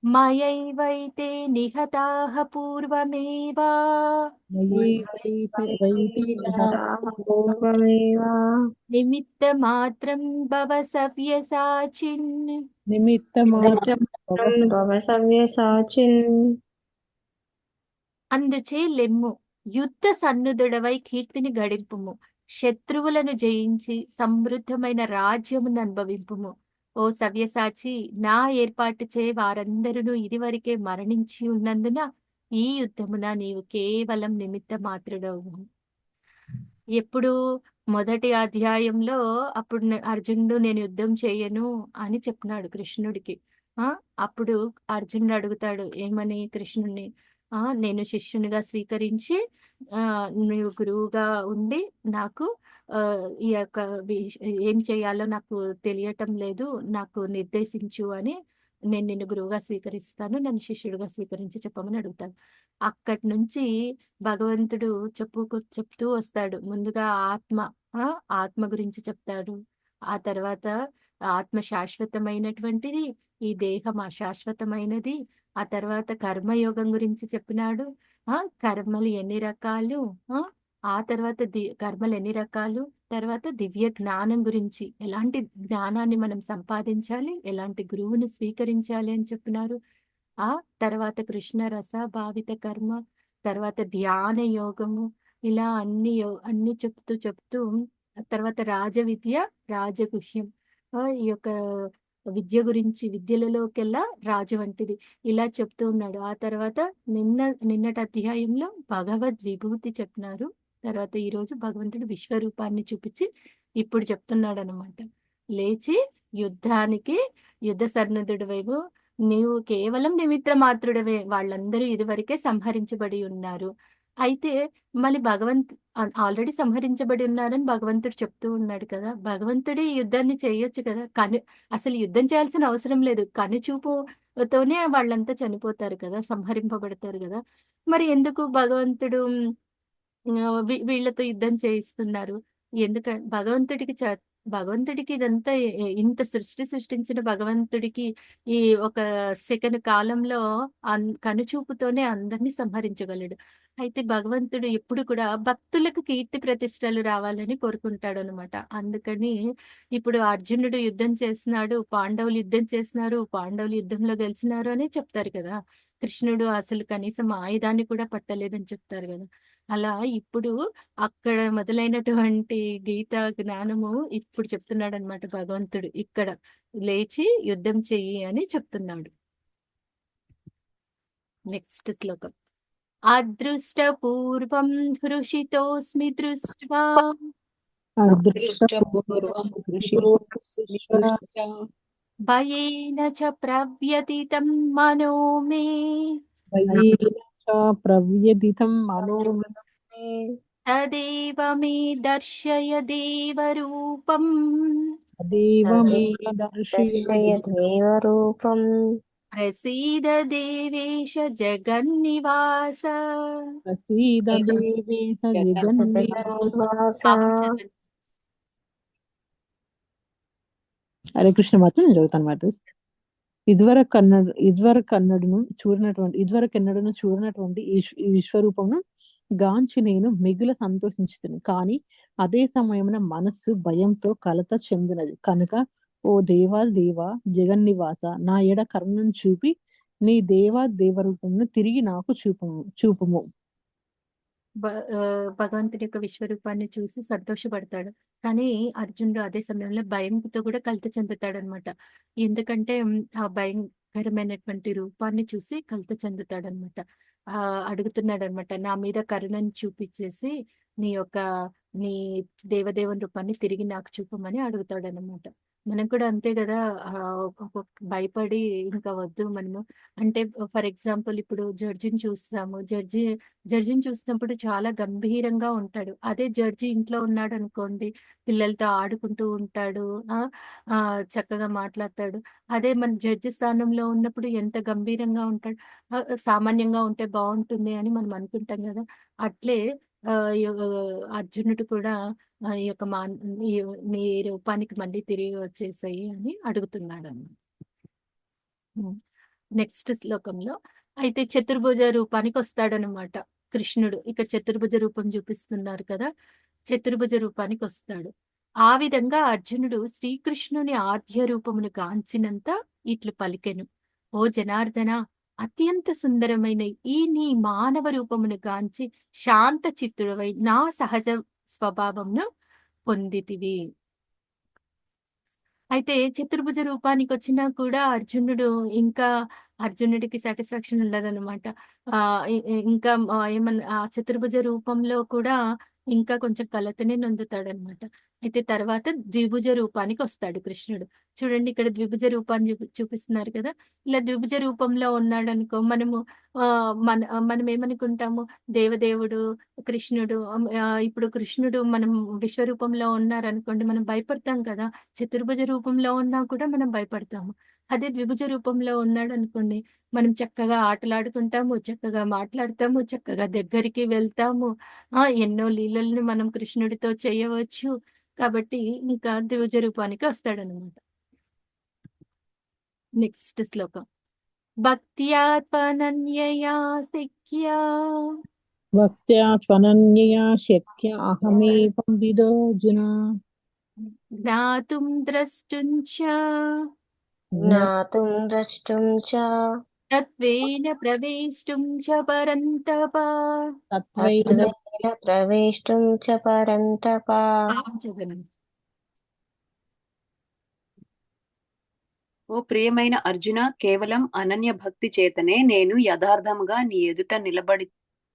మయైవైతే నిహతాః పూర్వమేవ పూర్వమేవ నిమిత్తమాత్రం భవ సవ్యసాచిన్. నిమిత్తమాత్రం భవ సవ్యసాచిన్. అందుచే లెమ్ము, యుద్ధ సన్నుదుడవై కీర్తిని గడింపుము, శత్రువులను జయించి సమృద్ధమైన రాజ్యమును అనుభవింపుము. ఓ సవ్యసాచి, నా ఏర్పాటు చే వారందరూ ఇదివరకే మరణించి ఉన్నందున ఈ యుద్ధమున నీవు కేవలం నిమిత్త మాత్రుడవు. ఎప్పుడు మొదటి అధ్యాయంలో అప్పుడు అర్జునుడు నేను యుద్ధం చేయను అని చెప్పినాడు కృష్ణుడికి. అప్పుడు అర్జునుడు అడుగుతాడు ఏమని కృష్ణుడిని, నేను శిష్యునిగా స్వీకరించి నువ్వు గురువుగా ఉండి నాకు ఈ యొక్క ఏం చేయాలో నాకు తెలియటం లేదు, నాకు నిర్దేశించు అని, నేను నిన్ను గురువుగా స్వీకరిస్తాను, నన్ను శిష్యుడిగా స్వీకరించి చెప్పమని అడుగుతాను. అక్కడి నుంచి భగవంతుడు చెప్తూ వస్తాడు. ముందుగా ఆత్మ గురించి చెప్తాడు. ఆ తర్వాత ఆత్మ శాశ్వతమైనటువంటిది, ఈ దేహం అశాశ్వతమైనది. ఆ తర్వాత కర్మయోగం గురించి చెప్పినాడు. కర్మలు ఎన్ని రకాలు, ఆ తర్వాత కర్మలు ఎన్ని రకాలు, తర్వాత దివ్య జ్ఞానం గురించి, ఎలాంటి జ్ఞానాన్ని మనం సంపాదించాలి, ఎలాంటి గురువుని స్వీకరించాలి అని చెప్పినారు. ఆ తర్వాత కృష్ణ రస భావిత కర్మ, తర్వాత ధ్యాన యోగము, ఇలా అన్ని చెప్తూ తర్వాత రాజ విద్య, రాజగుహ్యం, ఈ యొక్క విద్య గురించి, విద్యలలోకెల్లా రాజు వంటిది, ఇలా చెప్తూ ఉన్నాడు. ఆ తర్వాత నిన్నటి అధ్యాయంలో భగవద్ విభూతి చెప్పినారు. తర్వాత ఈరోజు భగవంతుడు విశ్వరూపాన్ని చూపించి ఇప్పుడు చెప్తున్నాడు అనమాట. లేచి యుద్ధ సన్నద్ధుడి వైపు, నీవు కేవలం నిమిత్త మాత్రుడవే, వాళ్ళందరూ ఇదివరకే సంహరించబడి ఉన్నారు. అయితే మళ్ళీ ఆల్రెడీ సంహరించబడి ఉన్నారని భగవంతుడు చెప్తూ ఉన్నాడు కదా, భగవంతుడి యుద్ధాన్ని చేయొచ్చు కదా, అసలు యుద్ధం చేయాల్సిన అవసరం లేదు, కనుచూపుతోనే వాళ్ళంతా చనిపోతారు కదా, సంహరింపబడతారు కదా. మరి ఎందుకు భగవంతుడు వీళ్ళతో యుద్ధం చేయిస్తున్నారు? భగవంతుడికి ఇదంతా ఇంత సృష్టించిన భగవంతుడికి ఈ ఒక సెకండ్ కాలంలో కనుచూపుతోనే అందరినీ సంహరించగలడు. అయితే భగవంతుడు ఎప్పుడు కూడా భక్తులకు కీర్తి ప్రతిష్టలు రావాలని కోరుకుంటాడు అనమాట. అందుకని ఇప్పుడు అర్జునుడు యుద్ధం చేస్తున్నాడు, పాండవులు యుద్ధం చేస్తున్నారు, పాండవులు యుద్ధంలో గెలిచినారు అని చెప్తారు కదా. కృష్ణుడు అసలు కనీసం ఆయుధాన్ని కూడా పట్టలేదని చెప్తారు కదా. అలా ఇప్పుడు అక్కడ మొదలైనటువంటి గీత జ్ఞానము ఇప్పుడు చెప్తున్నాడు అనమాట భగవంతుడు. ఇక్కడ లేచి యుద్ధం చెయ్యి అని చెప్తున్నాడు. నెక్స్ట్ శ్లోకం. అదృష్టపూర్వం హృషితోస్మి దృష్ట్వా అదృష్టపూర్వం దృష్ట్వా భయేన చ ప్రవ్యతితం మనో మే భయేన చ ప్రవ్యధితం మనో మే తదేవ మే దర్శయ దేవరూపం తదేవ మే దర్శయ దర్శయ దేవరూపం ప్రసీద దేవేశ జగన్నివాస. ప్రసీద దేవేశ జగన్నివాస. జగన్నివాస. పాపం చదవండి. హరే కృష్ణ మాత్రం నేను చదువుతాను మాత్రం. ఇదివరకెన్నడను చూడనటువంటి ఈ విశ్వరూపమును గాంచి నేను మిగుల సంతోషించుతాను. కానీ అదే సమయమున మనస్సు భయంతో కలత చెందినది కనుక ఓ దేవ జగన్నివాస నా ఎడ కరుణను చూపి నీ దేవరూపమును తిరిగి నాకు చూపుము. భగవంతుడి యొక్క విశ్వరూపాన్ని చూసి సంతోషపడతాడు. కానీ అర్జునుడు అదే సమయంలో భయంతో కూడా కలత చెందుతాడు అనమాట. ఎందుకంటే ఆ భయంకరమైనటువంటి రూపాన్ని చూసి కలత చెందుతాడనమాట. అడుగుతున్నాడనమాట, నా మీద కరుణను చూపించేసి నీ దేవదేవుని రూపాన్ని తిరిగి నాకు చూపమని అడుగుతాడనమాట. మనం కూడా అంతే కదా. భయపడి ఇంకా వద్దు మనము అంటే, ఫర్ ఎగ్జాంపుల్ ఇప్పుడు జడ్జిని చూస్తాము. జడ్జిని చూసినప్పుడు చాలా గంభీరంగా ఉంటాడు. అదే జడ్జి ఇంట్లో ఉన్నాడు అనుకోండి, పిల్లలతో ఆడుకుంటూ ఉంటాడు, చక్కగా మాట్లాడతాడు. అదే మన జడ్జి స్థానంలో ఉన్నప్పుడు ఎంత గంభీరంగా ఉంటాడు. సామాన్యంగా ఉంటే బాగుంటుంది అని మనం అనుకుంటాం కదా. అట్లే అర్జునుడు కూడా ఈ యొక్క నీ రూపానికి మళ్ళీ తిరిగి వచ్చేసాయి అని అడుగుతున్నాడు అన్నమాట. నెక్స్ట్ శ్లోకంలో అయితే చతుర్భుజ రూపానికి వస్తాడనమాట కృష్ణుడు. ఇక్కడ చతుర్భుజ రూపం చూపిస్తున్నారు కదా, చతుర్భుజ రూపానికి వస్తాడు. ఆ విధంగా అర్జునుడు శ్రీకృష్ణుని ఆద్య రూపమును గాంచినంత ఇట్లు పలికెను, ఓ జనార్దన, అత్యంత సుందరమైన ఈ నీ మానవ రూపమును గాంచి శాంత చిత్తుడవై నా సహజ స్వభావంను పొందితివి. అయితే చతుర్భుజ రూపానికి వచ్చినా కూడా అర్జునుడికి సాటిస్ఫాక్షన్ ఉండదన్నమాట. ఇంకా ఏమన్నా ఆ చతుర్భుజ రూపంలో కూడా ఇంకా కొంచెం కలతనే నొందుతాడనమాట. అయితే తర్వాత ద్విభుజ రూపానికి వస్తాడు కృష్ణుడు. చూడండి, ఇక్కడ ద్విభుజ రూపాన్ని చూపిస్తున్నారు కదా. ఇలా ద్విభుజ రూపంలో ఉన్నాడు అనుకో, మనం ఏమనుకుంటాము, దేవదేవుడు కృష్ణుడు. ఇప్పుడు కృష్ణుడు మనం విశ్వరూపంలో ఉన్నారనుకోండి, మనం భయపడతాం కదా. చతుర్భుజ రూపంలో ఉన్నా కూడా మనం భయపడతాము. అదే ద్విభుజ రూపంలో ఉన్నాడు అనుకోండి, మనం చక్కగా ఆటలాడుకుంటాము, చక్కగా మాట్లాడతాము, చక్కగా దగ్గరికి వెళ్తాము. ఎన్నో లీలల్ని మనం కృష్ణుడితో చేయవచ్చు. కాబట్టి ఇంకా ద్విభుజ రూపానికి వస్తాడనమాట. నెక్స్ట్ శ్లోకం. భక్త్యా త్వనన్యయా శక్య అహమేవం విదోర్జున జ్ఞాతుం ద్రష్టుం చ తత్వేన ప్రవేష్టుం చ పరంతప. ప్రవేష్టుం చ పరంతప. ఓ ప్రియమైన అర్జున, కేవలం అనన్య భక్తి చేతనే నేను యథార్థముగా నీ ఎదుట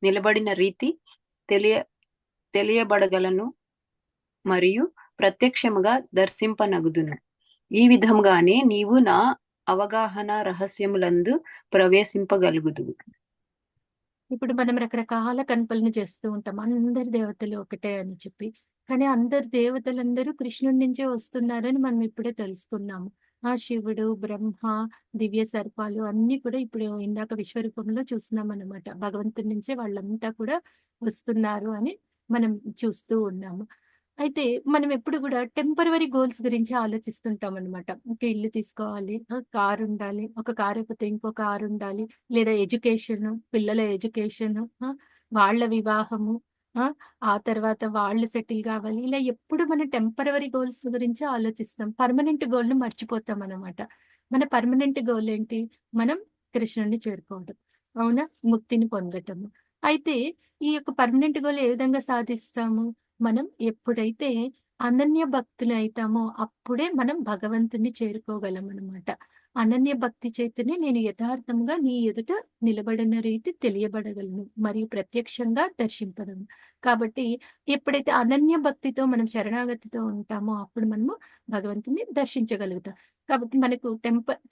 నిలబడిన రీతి తెలియబడగలను మరియు ప్రత్యక్షముగా దర్శింపనగుదును. ఈ విధంగానే నీవు నా అవగాహన రహస్యములందు ప్రవేశింపగలుగుదువు. ఇప్పుడు మనం రకరకాల కల్పనలు చేస్తూ ఉంటాం, అందరి దేవతలు ఒకటే అని చెప్పి. కానీ అందరి దేవతలందరూ కృష్ణుడి నుంచే వస్తున్నారని మనం ఇప్పుడే తెలుసుకున్నాము. శివుడు, బ్రహ్మ, దివ్య సర్పాలు అన్ని కూడా ఇప్పుడు ఇందాక విశ్వరూపంలో చూస్తున్నాం అన్నమాట. భగవంతుడి నుంచే వాళ్ళంతా కూడా వస్తున్నారు అని మనం చూస్తూ ఉన్నాము. అయితే మనం ఎప్పుడు కూడా టెంపరవరీ గోల్స్ గురించి ఆలోచిస్తుంటాం అనమాట. ఒక ఇల్లు తీసుకోవాలి, కారు ఉండాలి, ఒక కారు అయిపోతే ఇంకో కారు ఉండాలి, లేదా ఎడ్యుకేషన్, పిల్లల ఎడ్యుకేషన్, వాళ్ళ వివాహము, ఆ తర్వాత వాళ్ళు సెటిల్ కావాలి. ఇలా ఎప్పుడు మన టెంపరవరీ గోల్స్ గురించి ఆలోచిస్తాం. పర్మనెంట్ గోల్ ను మర్చిపోతాం అనమాట. మన పర్మనెంట్ గోల్ ఏంటి? మనం కృష్ణుడిని చేరుకోవడం, అవునా, ముక్తిని పొందటము. అయితే ఈ యొక్క పర్మనెంట్ గోల్ ఏ విధంగా సాధిస్తాము? మనం ఎప్పుడైతే అనన్య భక్తులు అవుతామో అప్పుడే మనం భగవంతుని చేరుకోగలం అనమాట. అనన్య భక్తి చేతనే నేను యథార్థంగా నీ ఎదుట నిలబడిన రీతి తెలియబడగలను మరియు ప్రత్యక్షంగా దర్శింపగలను. కాబట్టి ఎప్పుడైతే అనన్య భక్తితో మనం శరణాగతితో ఉంటామో అప్పుడు మనము భగవంతుని దర్శించగలుగుతాం. కాబట్టి మనకు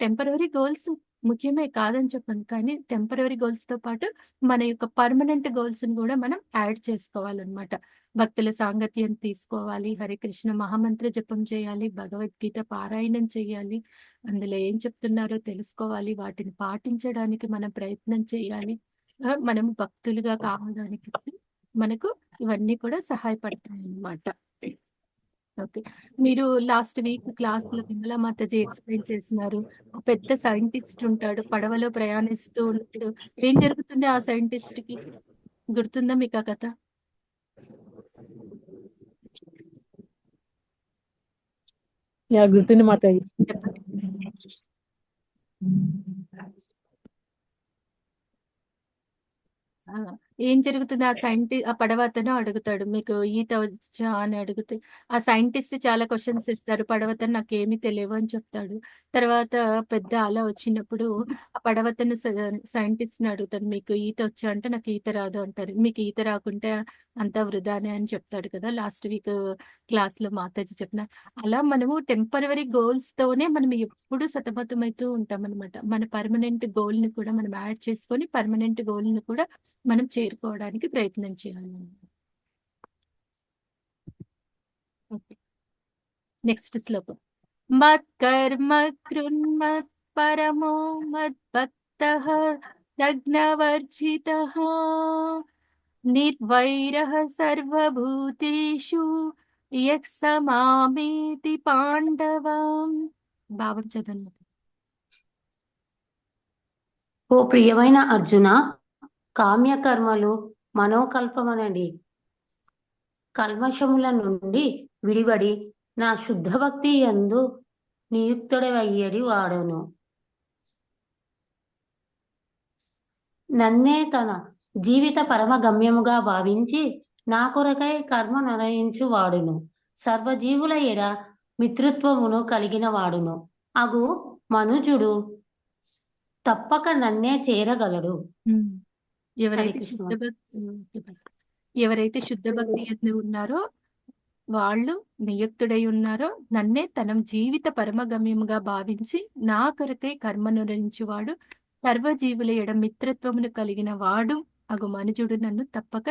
టెంపరరీ గోల్స్ ముఖ్యమే కాదని చెప్పను. కానీ టెంపరరీ గోల్స్‌తో పాటు మన యొక్క పర్మనెంట్ గోల్స్‌ని గూడా మనం యాడ్ చేసుకోవాలనమాట. భక్తుల సాంగత్యం తీసుకోవాలి, హరే కృష్ణ మహామంత్ర జపం చేయాలి, భగవద్గీత పారాయణం చేయాలి. అందులో ఏం చెప్తున్నారో తెలుసుకోవాలి, వాటిని పాటించడానికి మనం ప్రయత్నం చేయాలి. మనం భక్తులుగా కావడానికి మనకు ఇవన్నీ కూడా సహాయపడతాయన్నమాట. ఓకే. మీరు లాస్ట్ వీక్ క్లాస్‌లో విమలా మాతాజీ ఎక్స్‌ప్లెయిన్ చేసినారు. ఒక పెద్ద సైంటిస్ట్ ఉంటాడు. పడవలో ప్రయాణిస్తూ ఉంటాడు. ఏం జరుగుతుంది ఆ సైంటిస్ట్‌కి? గుర్తుందా మీకు ఆ కథ? గుర్తుంది మాతాజీ. చెప్పండి. ఆ! ఏం జరుగుతుంది? ఆ పడవ అతను అడుగుతాడు. మీకు ఈత వచ్చా అని అడిగితే, ఆ సైంటిస్ట్ చాలా క్వెషన్స్ ఇస్తారు. పడవతను నాకేమీ తెలియవు అని చెప్తాడు. తర్వాత పెద్ద అల వచ్చినప్పుడు ఆ పడవతను సైంటిస్ట్‌ని అడుగుతాడు. మీకు ఈత వచ్చా అంటే నాకు ఈత రాదు అంటారు. మీకు ఈత రాకుంటే అంతా వృధానే అని చెప్తాడు కదా! లాస్ట్ వీక్ క్లాస్‌లో మాతాజీ చెప్పిన. అలా మనము టెంపరరీ గోల్స్‌తోనే మనం ఎప్పుడు సతమతమవుతూ ఉంటామనమాట. మన పర్మనెంట్ గోల్‌ని కూడా మనం యాడ్ చేసుకొని పర్మనెంట్ గోల్‌ని కూడా మనం చేరుకోవడానికి ప్రయత్నం చేయాలన్నమాట. ఓకే. నెక్స్ట్ శ్లోకం. మత్కర్మ కృన్మత్ పరమో మద్భక్తః సజ్ఞవర్జితః నిర్వైరః సర్వభూతేషు యః స మామేతి పాండవం. భావం చదవండి. ఓ ప్రియమైన అర్జున, కామ్యకర్మలు మనోకల్పమనడి కల్మషముల నుండి విడివడి నా శుద్ధ భక్తి యందు నియుక్తుడవయ్యడి వాడును. నన్నే తన జీవిత పరమ గమ్యముగా భావించి నా కొరకై కర్మ నిర్ణయించు వాడును. సర్వజీవుల ఎడ మిత్రత్వమును కలిగిన వాడును అగు మనుజుడు తప్పక నన్నే చేరగలడు. ఎవరైతే కృష్ణ. శుద్ధ భక్తి ఎవరైతే శుద్ధ భక్తి యందు ఉన్నారో వాళ్ళు నియుక్తుడై ఉన్నారో నన్నే తన జీవిత పరమగమ్యముగా భావించి నా కొరకై కర్మనురించువాడు సర్వజీవుల ఎడ మిత్రత్వమును కలిగిన వాడు అగు మనుజుడు తప్పక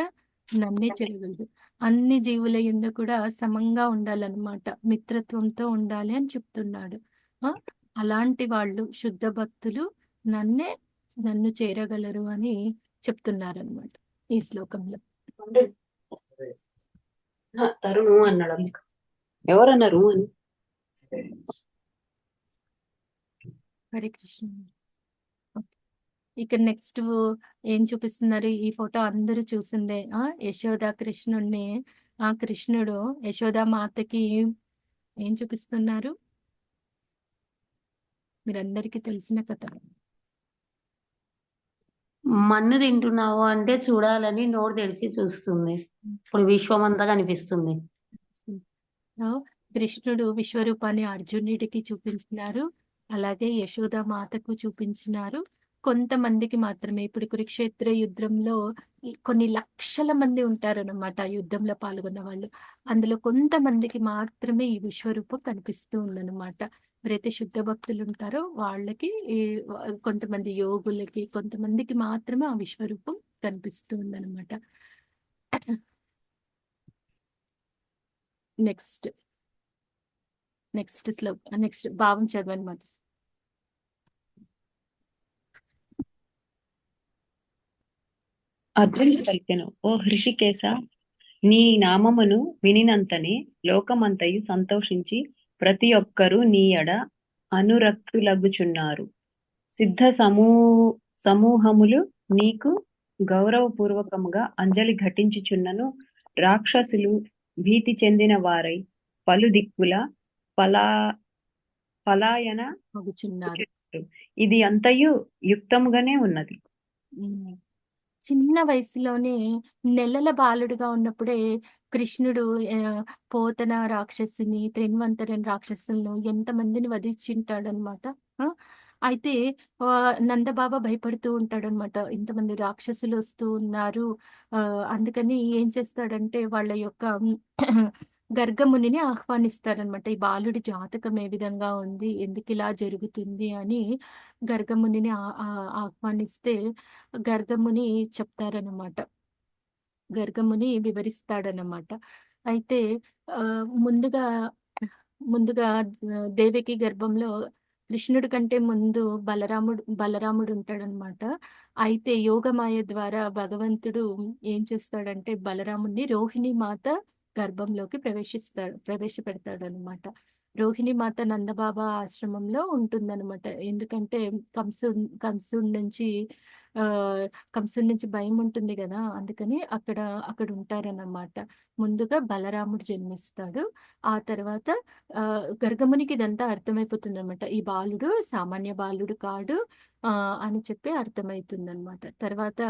నన్నే చెరగలడు. అన్ని జీవుల యందు కూడా సమంగా ఉండాలన్నమాట. మిత్రత్వంతో ఉండాలి అని చెప్తున్నాడు. అలాంటి వాళ్ళు శుద్ధ భక్తులు నన్ను చేరగలరు అని చెప్తున్నారన్నమాట ఈ శ్లోకంలో. తరుణు అన్నాడు. ఎవరన్నారు అని? హరే కృష్ణ. ఇక నెక్స్ట్ ఏం చూపిస్తున్నారు? ఈ ఫోటో అందరూ చూసిందే. యశోద కృష్ణుడిని ఆ కృష్ణుడు యశోద మాతకి ఏం చూపిస్తున్నారు? మీరందరికీ తెలిసిన కథ. మన్ను తింటున్నావు అంటే చూడాలని నోరు తెరిచి చూస్తుంది. ఇప్పుడు విశ్వం అంతా కనిపిస్తుంది. కృష్ణుడు విశ్వరూపాన్ని అర్జునుడికి చూపించినారు. అలాగే యశోద మాతకు చూపించినారు. కొంతమందికి మాత్రమే. ఇప్పుడు కురుక్షేత్ర యుద్ధంలో కొన్ని లక్షల మంది ఉంటారన్నమాట ఆ యుద్ధంలో పాల్గొన్న వాళ్ళు. అందులో కొంతమందికి మాత్రమే ఈ విశ్వరూపం కనిపిస్తూ ఉందన్నమాట. ఎవరైతే శుద్ధ భక్తులు ఉంటారో వాళ్ళకి కొంతమంది యోగులకి కొంతమందికి మాత్రమే ఆ విశ్వరూపం కనిపిస్తూ ఉందన్నమాట. నెక్స్ట్ భావం చదవండి మాత. అర్జునుడు పలికెను, ఓ హృషికేశ, నీ నామమును వినినంతనే లోకమంతయు సంతోషించి ప్రతి ఒక్కరూ నీ ఎడ అనురక్తులగుచున్నారు. సిద్ధ సమూహములు నీకు గౌరవపూర్వకముగా అంజలి ఘటించుచున్నను. రాక్షసులు భీతి చెందిన వారై పలు దిక్కుల పలాయన అగుచున్నారు. ఇది అంతయు యుక్తముగానే ఉన్నది. చిన్న వయసులోనే నెలల బాలుడుగా ఉన్నప్పుడే కృష్ణుడు పోతన రాక్షసిని, త్రిన్వంతరన్ రాక్షసులను ఎంతమందిని వధించింటాడనమాట. అయితే నందబాబా భయపడుతూ ఉంటాడనమాట. ఇంతమంది రాక్షసులు వస్తూ ఉన్నారు. అందుకని ఏం చేస్తాడంటే వాళ్ళ యొక్క గర్గమునిని ఆహ్వానిస్తారనమాట. ఈ బాలుడి జాతకం ఏ విధంగా ఉంది? ఎందుకిలా జరుగుతుంది? అని గర్గమునిని ఆహ్వానిస్తే గర్గముని చెప్తారనమాట. గర్గముని వివరిస్తాడనమాట. అయితే ముందుగా ముందుగా దేవకి గర్భంలో కృష్ణుడి కంటే ముందు బలరాముడు ఉంటాడనమాట. అయితే యోగమాయ ద్వారా భగవంతుడు ఏం చేస్తాడంటే బలరాముడిని రోహిణి మాత గర్భంలోకి ప్రవేశపెడతాడనమాట. రోహిణి మాత నందబాబా ఆశ్రమంలో ఉంటుందన్నమాట. ఎందుకంటే కంసుడి నుంచి కంసుడి నుంచి భయం ఉంటుంది గదా! అందుకని అక్కడ ఉంటారన్నమాట. ముందుగా బలరాముడు జన్మిస్తాడు. ఆ తర్వాత గర్గమునికి ఇదంతా అర్థమైపోతుందనమాట. ఈ బాలుడు సామాన్య బాలుడు కాడు అని చెప్పి అర్థమైతుందనమాట. తర్వాత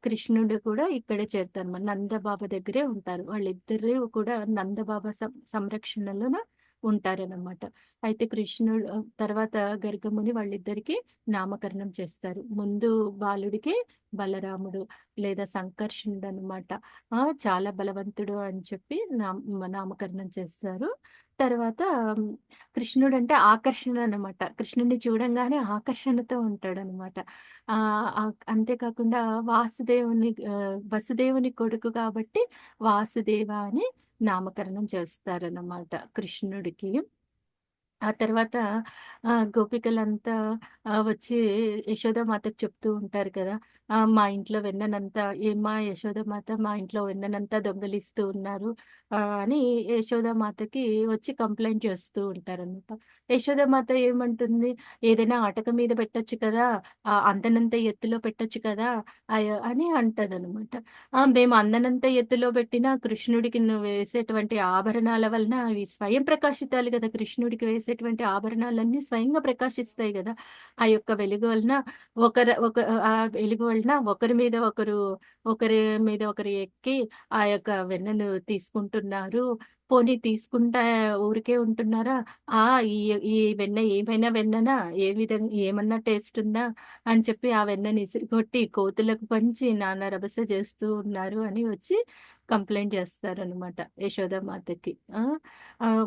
కృష్ణుడు కూడా ఇక్కడే చేరుతారన్నమాట. నందబాబా దగ్గరే ఉంటారు. వాళ్ళిద్దరూ కూడా నందబాబా సంరక్షణలోన ఉంటారనమాట. అయితే కృష్ణుడు తర్వాత గర్గముని వాళ్ళిద్దరికీ నామకరణం చేస్తారు. ముందు బాలుడికి బలరాముడు లేదా సంకర్షణుడు అనమాట. చాలా బలవంతుడు అని చెప్పి నామకరణం చేస్తారు. తర్వాత కృష్ణుడు అంటే ఆకర్షణ అనమాట. కృష్ణుడిని చూడంగానే ఆకర్షణతో ఉంటాడనమాట. అంతేకాకుండా వసుదేవుని కొడుకు కాబట్టి వాసుదేవ అని నామకరణం చేస్తారన్నమాట కృష్ణుడికి. ఆ తర్వాత గోపికలంతా వచ్చి యశోదామాతకు చెప్తూ ఉంటారు కదా! మా ఇంట్లో వెన్ననంతా ఏమ్మా యశోదామాత మా ఇంట్లో వెన్ననంతా దొంగిలిస్తూ ఉన్నారు అని యశోదామాతకి వచ్చి కంప్లెయింట్ చేస్తూ ఉంటారనమాట. యశోదామాత ఏమంటుంది, ఏదైనా అటక మీద పెట్టొచ్చు కదా! అందనంత ఎత్తులో పెట్టొచ్చు కదా! అని అంటదనమాట. మేము అందనంత ఎత్తులో పెట్టినా కృష్ణుడికి నువ్వు వేసేటువంటి ఆభరణాల వలన అవి స్వయం ప్రకాశితాలు కదా! కృష్ణుడికి వేసేటువంటి ఆభరణాలన్నీ స్వయంగా ప్రకాశిస్తాయి గదా! ఆ యొక్క వెలుగు వలన ఆ వెలుగు వలన ఒకరి మీద ఒకరు ఎక్కి ఆ యొక్క వెన్నను తీసుకుంటున్నారు. పోనీ తీసుకుంటా ఊరికే ఉంటున్నారా? ఆ! ఈ ఈ వెన్న ఏమైనా వెన్ననా? ఏమన్నా టేస్ట్ ఉందా? అని చెప్పి ఆ వెన్నని ఇసిరికొట్టి కోతులకు పంచి నానా రభస చేస్తూ ఉన్నారు అని వచ్చి కంప్లెయింట్ చేస్తారనమాట యశోదామాతకి.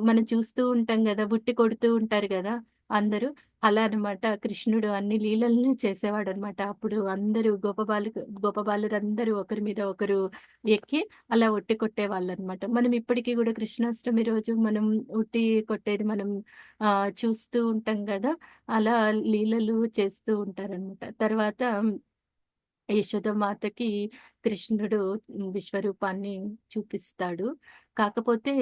మనం చూస్తూ ఉంటాం గదా! బుట్టి కొడుతూ ఉంటారు గదా! అందరూ. అలా అనమాట కృష్ణుడు అన్ని లీలలను చేసేవాడనమాట. అప్పుడు అందరూ గోపబాలురందరూ ఒకరి మీద ఒకరు ఎక్కి అలా ఉట్టి కొట్టేవాళ్ళనమాట. మనం ఇప్పటికి గూడా కృష్ణాష్టమి రోజు మనం ఉట్టి కొట్టేది మనం చూస్తూ ఉంటాం గదా! అలా లీలలు చేస్తూ ఉంటారనమాట. తర్వాత యశోదమాతకి కృష్ణుడు విశ్వరూపాన్ని చూపిస్తాడు. కాకపోతే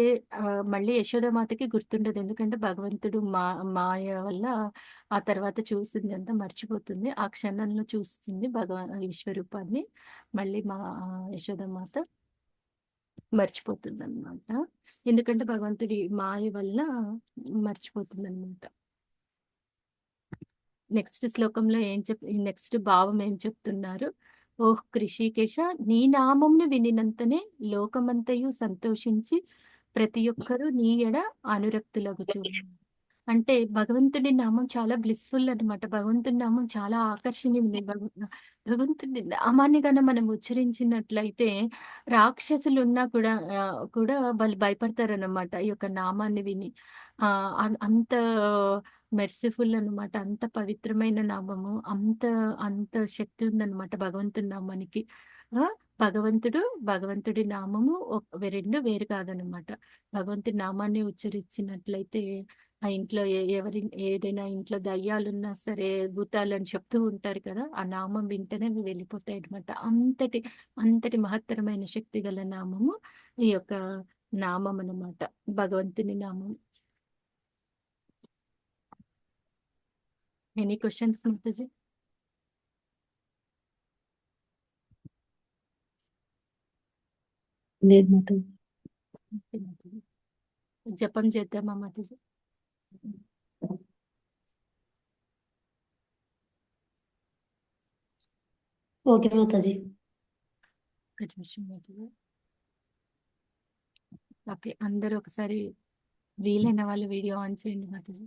మళ్ళీ యశోదమాతకి గుర్తుండదు. ఎందుకంటే భగవంతుడు మాయ వల్ల ఆ తర్వాత చూసిందంతా మర్చిపోతుంది. ఆ క్షణంలో చూస్తుంది విశ్వరూపాన్ని. మళ్ళీ యశోదమాత మర్చిపోతుందనమాట. ఎందుకంటే భగవంతుడి మాయ వల్ల మర్చిపోతుందనమాట. నెక్స్ట్ శ్లోకంలో నెక్స్ట్ భావం ఏం చెప్తున్నారు? ఓహ్ కృషికేశ, నీ నామమును వినినంతనే లోకమంతయు సంతోషించి ప్రతి ఒక్కరూ నీ ఎడ అనురక్తులగుచు. అంటే భగవంతుడి నామం చాలా బ్లిస్ఫుల్ అనమాట. భగవంతుడి నామం చాలా ఆకర్షణీయమైనది. భగవంతుడి నామాన్ని గన మనం ఉచ్చరించినట్లయితే రాక్షసులున్నా కూడా వాళ్ళు భయపడతారనమాట ఈ యొక్క నామాన్ని విని. అంత మెర్సిఫుల్ అనమాట. అంత పవిత్రమైన నామము. అంత అంత శక్తి ఉందనమాట భగవంతుడి నామానికి. భగవంతుడి నామము 2 వేరు కాదనమాట. భగవంతుడి నామాన్ని ఉచ్చరించినట్లయితే ఆ ఇంట్లో ఏదైనా ఇంట్లో దయ్యాలున్నా సరే, భూతాలని చెప్తూ ఉంటారు కదా! ఆ నామం వింటేనే అవి వెళ్ళిపోతాయన్నమాట. అంతటి మహత్తరమైన శక్తి గల నామము ఈ యొక్క నామం అన్నమాట. భగవంతుని నామం. Any questions Mataji? లేదు మాతాజీ. జపం చేద్దామా మాతాజీ? ఓకే మాతాజీ. ఒక నిమిషం మాతాజీ. ఓకే, అందరూ ఒకసారి వీలైన వాళ్ళు వీడియో ఆన్ చేయండి మాతాజీ.